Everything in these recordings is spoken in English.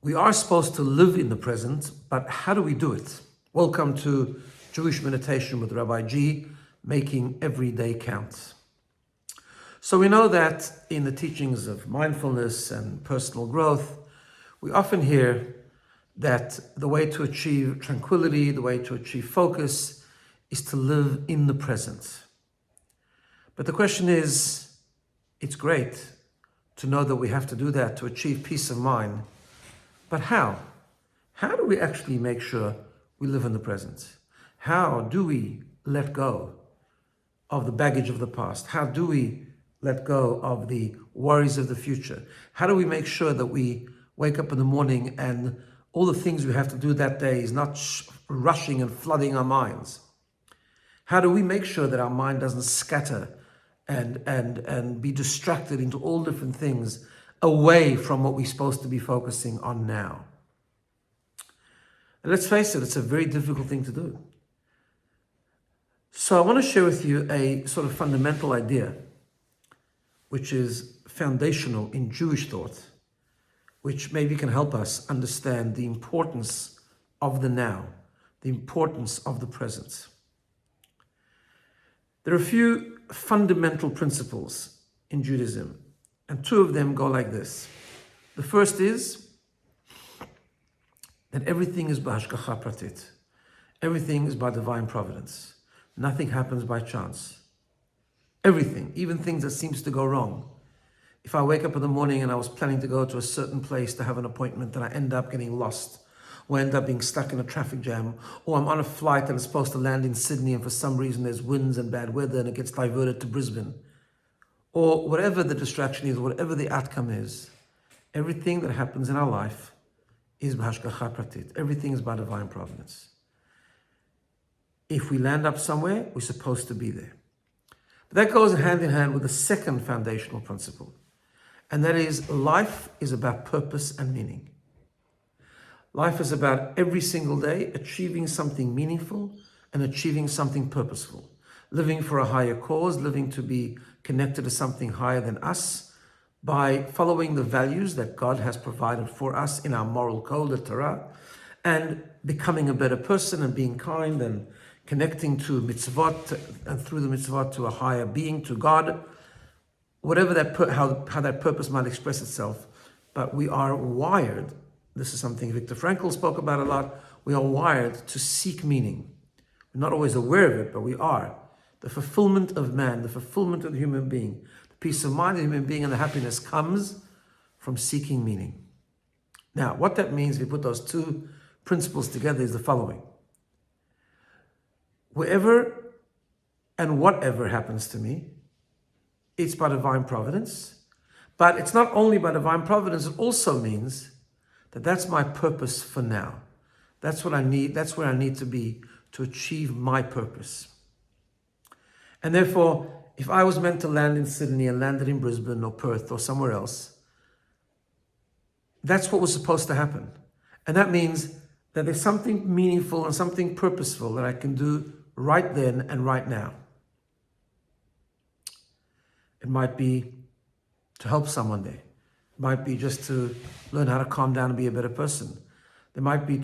We are supposed to live in the present, but how do we do it? Welcome to Jewish Meditation with Rabbi G, making every day count. So we know that in the teachings of mindfulness and personal growth, we often hear that the way to achieve tranquility, the way to achieve focus, is to live in the present. But the question is, it's great to know that we have to do that to achieve peace of mind. But how? How do we actually make sure we live in the present? How do we let go of the baggage of the past? How do we let go of the worries of the future? How do we make sure that we wake up in the morning and all the things we have to do that day is not rushing and flooding our minds? How do we make sure that our mind doesn't scatter and be distracted into all different things away from what we're supposed to be focusing on now? And let's face it, it's a very difficult thing to do. So I want to share with you a sort of fundamental idea, which is foundational in Jewish thought, which maybe can help us understand the importance of the now, the importance of the present. There are a few fundamental principles in Judaism, and two of them go like this. The first is that everything is b'hashgacha pratit. Everything is by divine providence. Nothing happens by chance. Everything, even things that seems to go wrong. If I wake up in the morning and I was planning to go to a certain place to have an appointment and I end up getting lost, or end up being stuck in a traffic jam, or I'm on a flight and it's supposed to land in Sydney and for some reason there's winds and bad weather and it gets diverted to Brisbane, or whatever the distraction is, whatever the outcome is, everything that happens in our life is b'hashgacha pratit. Everything is by divine providence. If we land up somewhere, we're supposed to be there. But that goes hand in hand with the second foundational principle, and that is life is about purpose and meaning. Life is about every single day achieving something meaningful and achieving something purposeful, living for a higher cause, living to be connected to something higher than us by following the values that God has provided for us in our moral code, the Torah, and becoming a better person and being kind and connecting to mitzvot and through the mitzvot to a higher being, to God, whatever that how that purpose might express itself. But we are wired, this is something Viktor Frankl spoke about a lot, we are wired to seek meaning. We're not always aware of it, but we are. The fulfillment of man, the fulfillment of the human being, the peace of mind of the human being and the happiness comes from seeking meaning. Now, what that means, if we put those two principles together, is the following. Wherever and whatever happens to me, it's by divine providence. But it's not only by divine providence, it also means that that's my purpose for now. That's what I need, that's where I need to be to achieve my purpose. And therefore, if I was meant to land in Sydney and landed in Brisbane or Perth or somewhere else, that's what was supposed to happen. And that means that there's something meaningful and something purposeful that I can do right then and right now. It might be to help someone there. It might be just to learn how to calm down and be a better person. There might be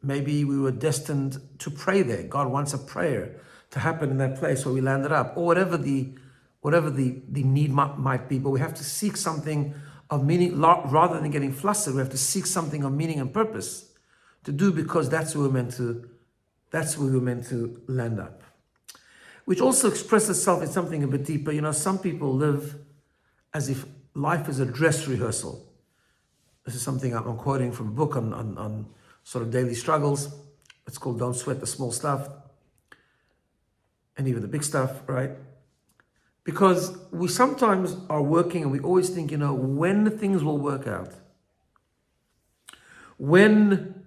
maybe we were destined to pray there. God wants a prayer to happen in that place where we landed up, or whatever the need might be. But we have to seek something of meaning rather than getting flustered. We have to seek something of meaning and purpose to do, because that's where we were meant to land up. Which also expresses itself in something a bit deeper. Some people live as if life is a dress rehearsal. This is something I'm quoting from a book on sort of daily struggles. It's called Don't Sweat the Small Stuff, and even the big stuff, right? Because we sometimes are working and we always think, when things will work out, when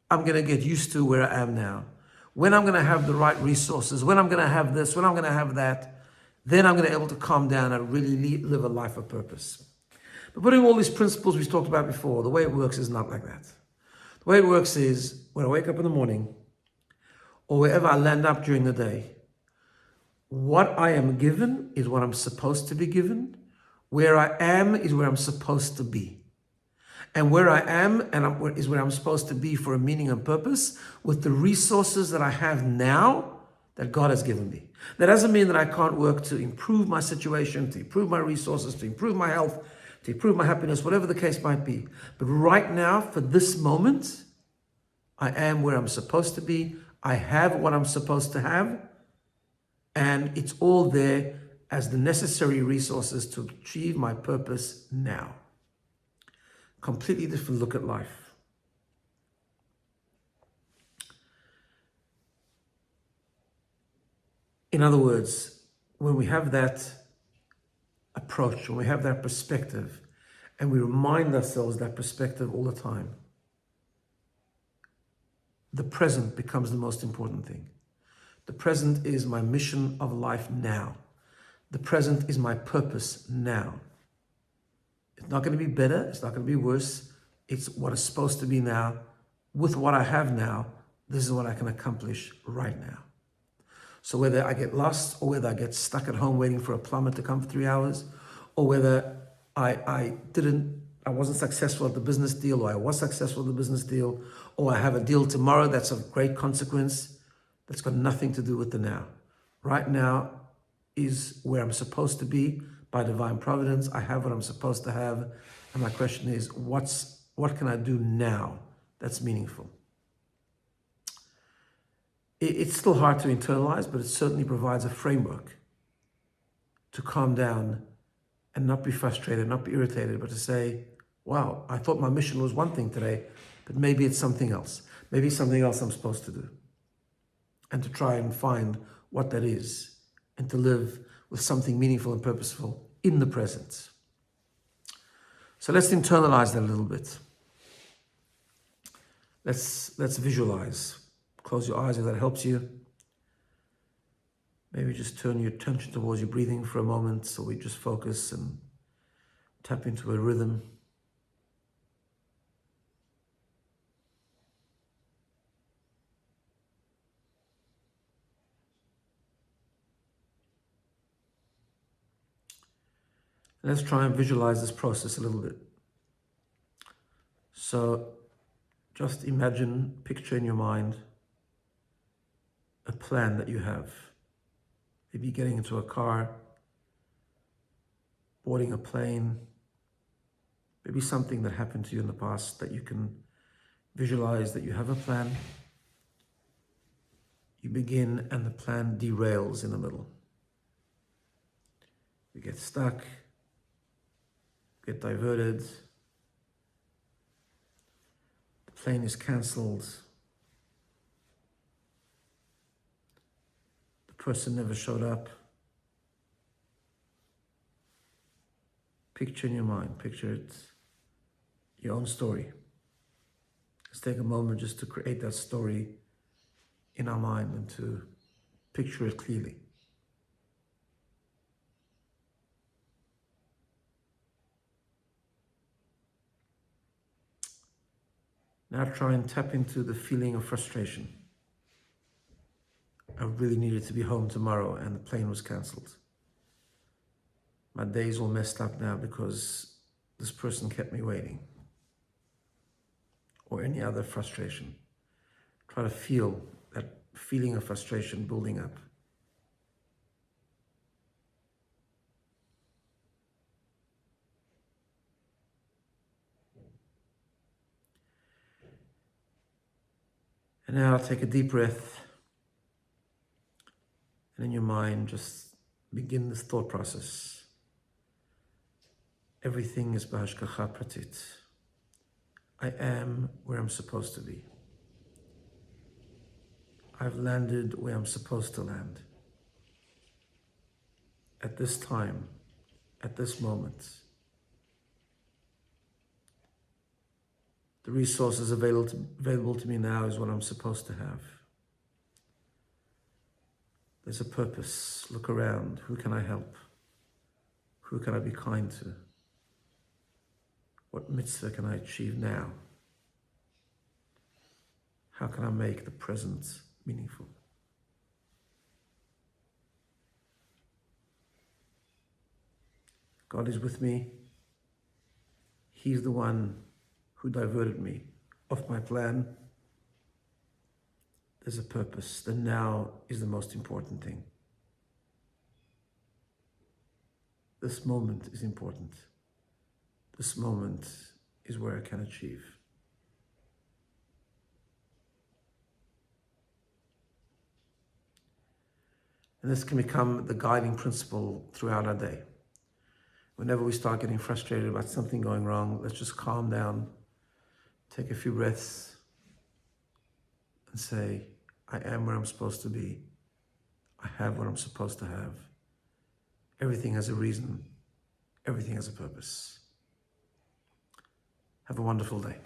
I'm going to get used to where I am now, when I'm going to have the right resources, when I'm going to have this, when I'm going to have that, then I'm going to be able to calm down and really live a life of purpose. But putting all these principles we've talked about before, the way it works is not like that. The way it works is when I wake up in the morning, or wherever I land up during the day, what I am given is what I'm supposed to be given. Where I am is where I'm supposed to be. And where I am is where I'm supposed to be for a meaning and purpose with the resources that I have now that God has given me. That doesn't mean that I can't work to improve my situation, to improve my resources, to improve my health, to improve my happiness, whatever the case might be. But right now, for this moment, I am where I'm supposed to be. I have what I'm supposed to have. And it's all there as the necessary resources to achieve my purpose now. Completely different look at life. In other words, when we have that approach, when we have that perspective, and we remind ourselves that perspective all the time, the present becomes the most important thing. The present is my mission of life now. The present is my purpose now. It's not going to be better. It's not going to be worse. It's what it's supposed to be now. With what I have now, this is what I can accomplish right now. So whether I get lost or whether I get stuck at home waiting for a plumber to come for 3 hours, or whether I wasn't successful at the business deal, or I was successful at the business deal, or I have a deal tomorrow that's of great consequence, that's got nothing to do with the now. Right now is where I'm supposed to be by divine providence. I have what I'm supposed to have. And my question is, what can I do now that's meaningful? It's still hard to internalize, but it certainly provides a framework to calm down and not be frustrated, not be irritated, but to say, wow, I thought my mission was one thing today, but maybe it's something else. Maybe it's something else I'm supposed to do. And to try and find what that is and to live with something meaningful and purposeful in the present. So let's internalize that a little bit. Let's visualize. Close your eyes if that helps you. Maybe just turn your attention towards your breathing for a moment so we just focus and tap into a rhythm. Let's try and visualize this process a little bit. So just imagine, picture in your mind a plan that you have. Maybe getting into a car, boarding a plane, maybe something that happened to you in the past that you can visualize that you have a plan. You begin and the plan derails in the middle. You get stuck, get diverted, the plane is cancelled, the person never showed up. Picture in your mind, picture it, your own story. Let's take a moment just to create that story in our mind and to picture it clearly. Now try and tap into the feeling of frustration. I really needed to be home tomorrow and the plane was cancelled. My day's all messed up now because this person kept me waiting. Or any other frustration. Try to feel that feeling of frustration building up. And now take a deep breath. And in your mind, just begin this thought process. Everything is b'hashgacha pratit. I am where I'm supposed to be. I've landed where I'm supposed to land. At this time, at this moment. The resources available to me now is what I'm supposed to have. There's a purpose. Look around. Who can I help? Who can I be kind to? What mitzvah can I achieve now? How can I make the present meaningful? God is with me. He's the one who diverted me off my plan. There's a purpose. The now is the most important thing. This moment is important. This moment is where I can achieve. And this can become the guiding principle throughout our day. Whenever we start getting frustrated about something going wrong, let's just calm down, take a few breaths, and say, I am where I'm supposed to be. I have what I'm supposed to have. Everything has a reason. Everything has a purpose. Have a wonderful day.